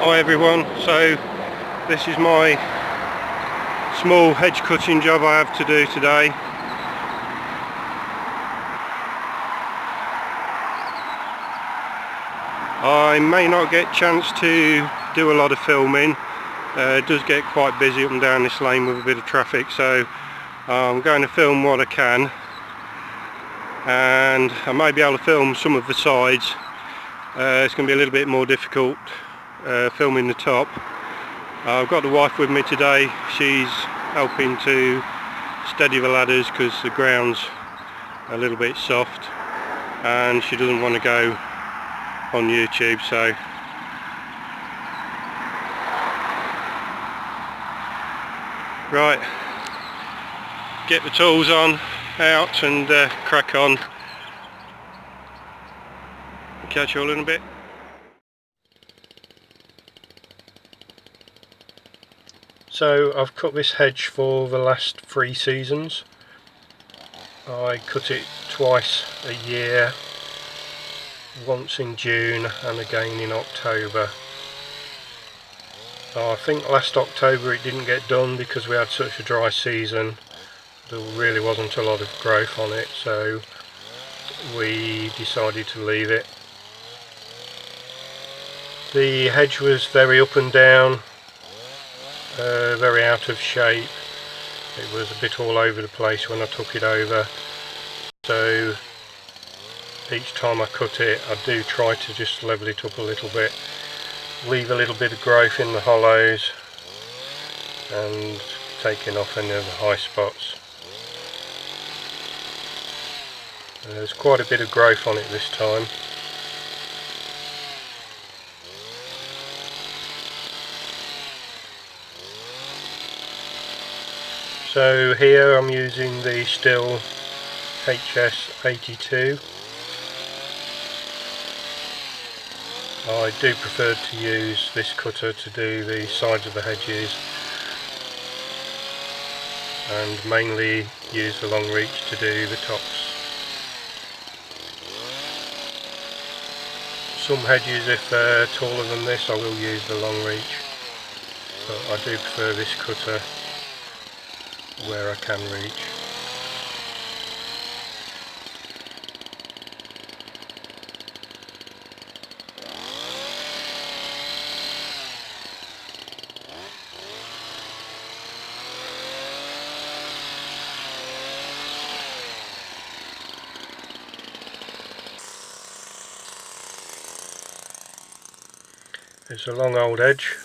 Hi everyone, so this is my small hedge cutting job I have to do today. I may not get a chance to do a lot of filming. It does get quite busy up and down this lane with a bit of traffic, so I'm going to film what I can, and I may be able to film some of the sides. It's going to be a little bit more difficult filming the top. I've got the wife with me today. She's helping to steady the ladders because the ground's a little bit soft and she doesn't want to go on YouTube, so right, get the tools on, out and crack on. Catch you all in a bit. So I've cut this hedge for the last 3 seasons. I cut it twice a year, once in June and again in October. I think last October it didn't get done because we had such a dry season. There really wasn't a lot of growth on it, so we decided to leave it. The hedge was very up and down, very out of shape. It was a bit all over the place when I took it over, so each time I cut it I do try to just level it up a little bit, leave a little bit of growth in the hollows and taking off any of the high spots. There's quite a bit of growth on it this time. So here I'm using the Stihl HS82. I do prefer to use this cutter to do the sides of the hedges and mainly use the long reach to do the tops. Some hedges, if they're taller than this, I will use the long reach, but I do prefer this cutter where I can reach. It's a long old hedge.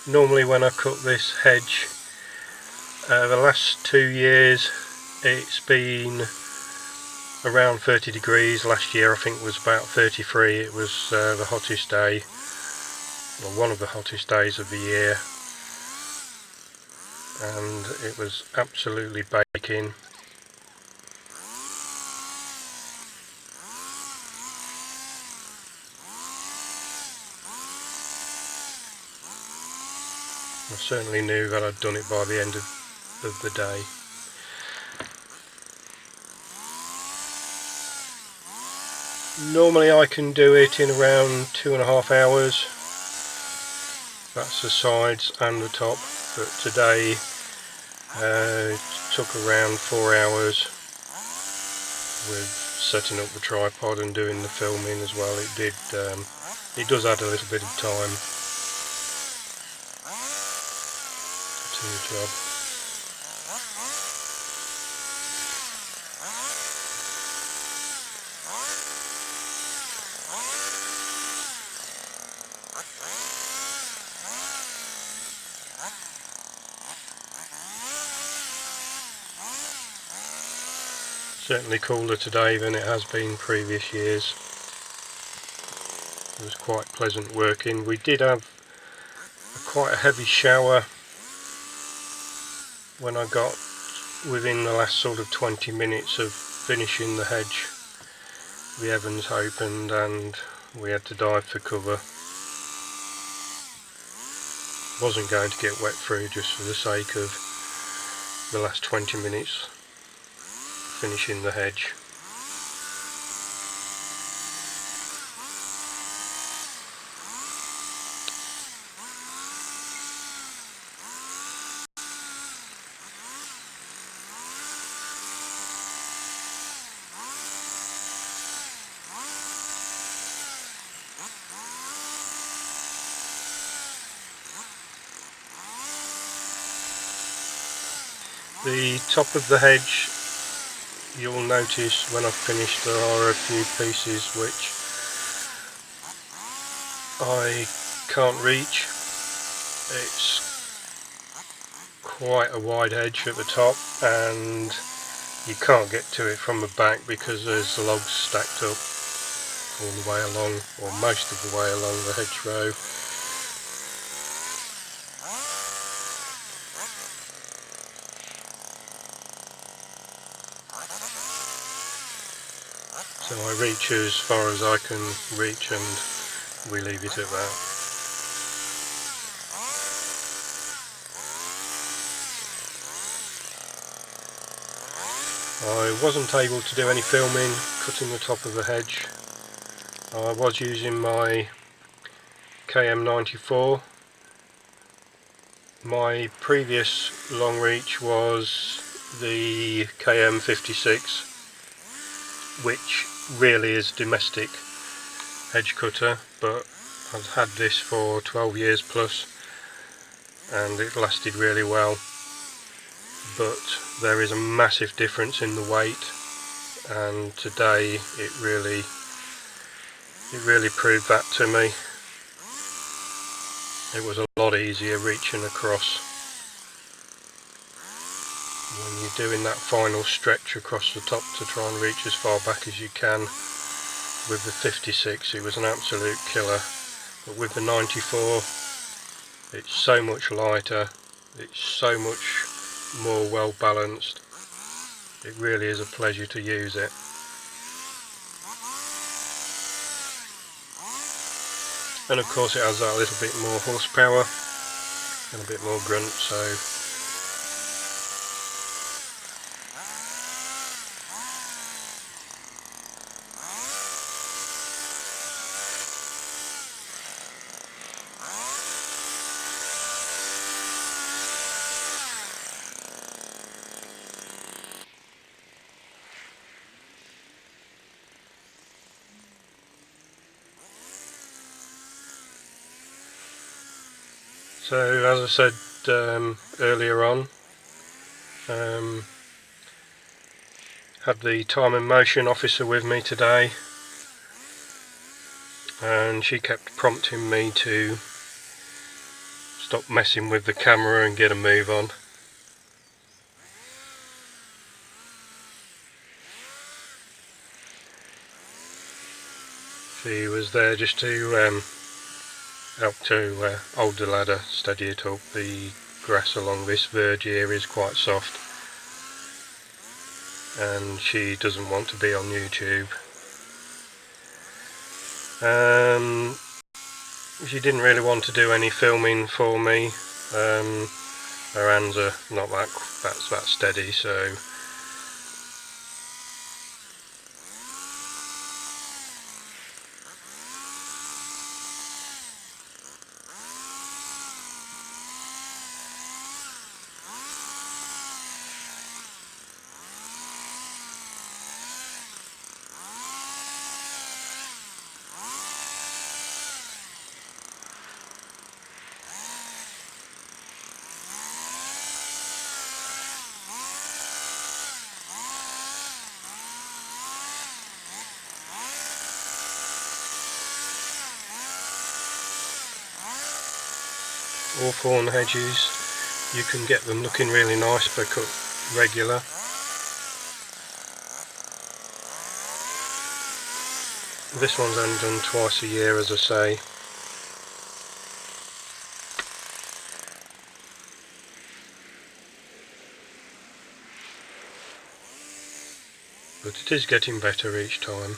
Normally when I cut this hedge, the last 2 years it's been around 30 degrees. Last year I think was about 33. It was the hottest day, or one of the hottest days of the year, and it was absolutely baking. I certainly knew that I'd done it by the end of the day. Normally I can do it in around 2.5 hours. That's the sides and the top, but today it took around 4 hours with setting up the tripod and doing the filming as well. It does add a little bit of time to the job. Certainly cooler today than it has been previous years. It was quite pleasant working. We did have quite a heavy shower when I got within the last sort of 20 minutes of finishing the hedge. The heavens opened and we had to dive for cover. Wasn't going to get wet through just for the sake of the last 20 minutes finishing the hedge. The top of the hedge, you'll notice when I've finished there are a few pieces which I can't reach. It's quite a wide hedge at the top and you can't get to it from the back because there's logs stacked up all the way along, or most of the way along the hedgerow. So I reach as far as I can reach and we leave it at that. I wasn't able to do any filming cutting the top of the hedge. I was using my KM94. My previous long reach was the KM56, which really is domestic hedge cutter, but I've had this for 12 years plus and it lasted really well. But there is a massive difference in the weight, and today it really proved that to me. It was a lot easier reaching across. When you're doing that final stretch across the top to try and reach as far back as you can, with the 56 it was an absolute killer, but with the 94 it's so much lighter, it's so much more well balanced. It really is a pleasure to use it. And of course it has that little bit more horsepower and a bit more grunt, so as I said earlier on, had the time and motion officer with me today, and she kept prompting me to stop messing with the camera and get a move on. She was there just to help to hold the ladder, steady it up. The grass along this verge here is quite soft and she doesn't want to be on YouTube. She didn't really want to do any filming for me. Her hands are not that steady, so hawthorn hedges, you can get them looking really nice if they're cut regular. This one's only done twice a year, as I say. But it is getting better each time.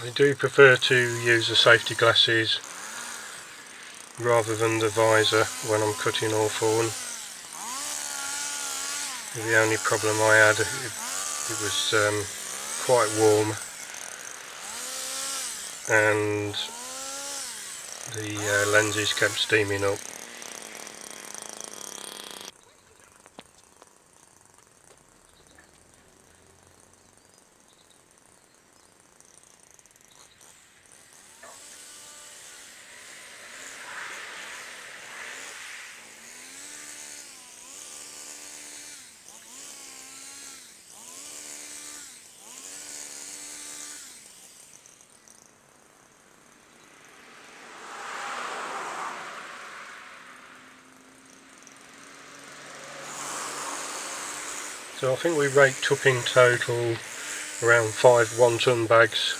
I do prefer to use the safety glasses rather than the visor when I'm cutting hawthorn. The only problem I had, it was quite warm, and the lenses kept steaming up. So I think we raked up in total around 5 1-ton bags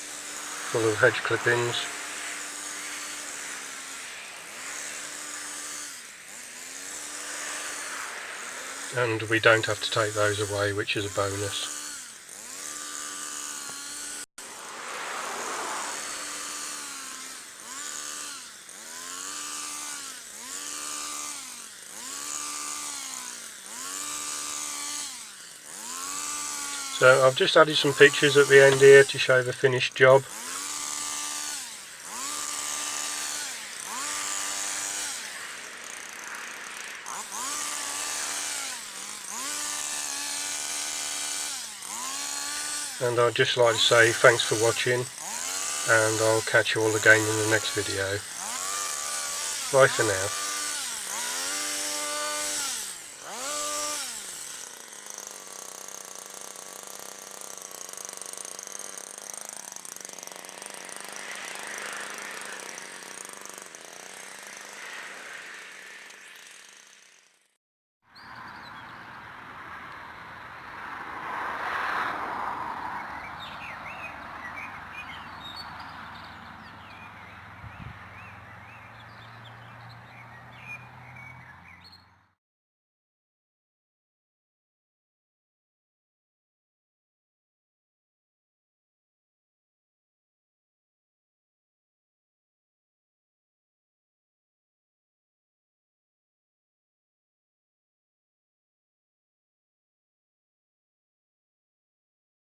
full of hedge clippings. And we don't have to take those away, which is a bonus. So I've just added some pictures at the end here to show the finished job. And I'd just like to say thanks for watching, and I'll catch you all again in the next video. Bye for now.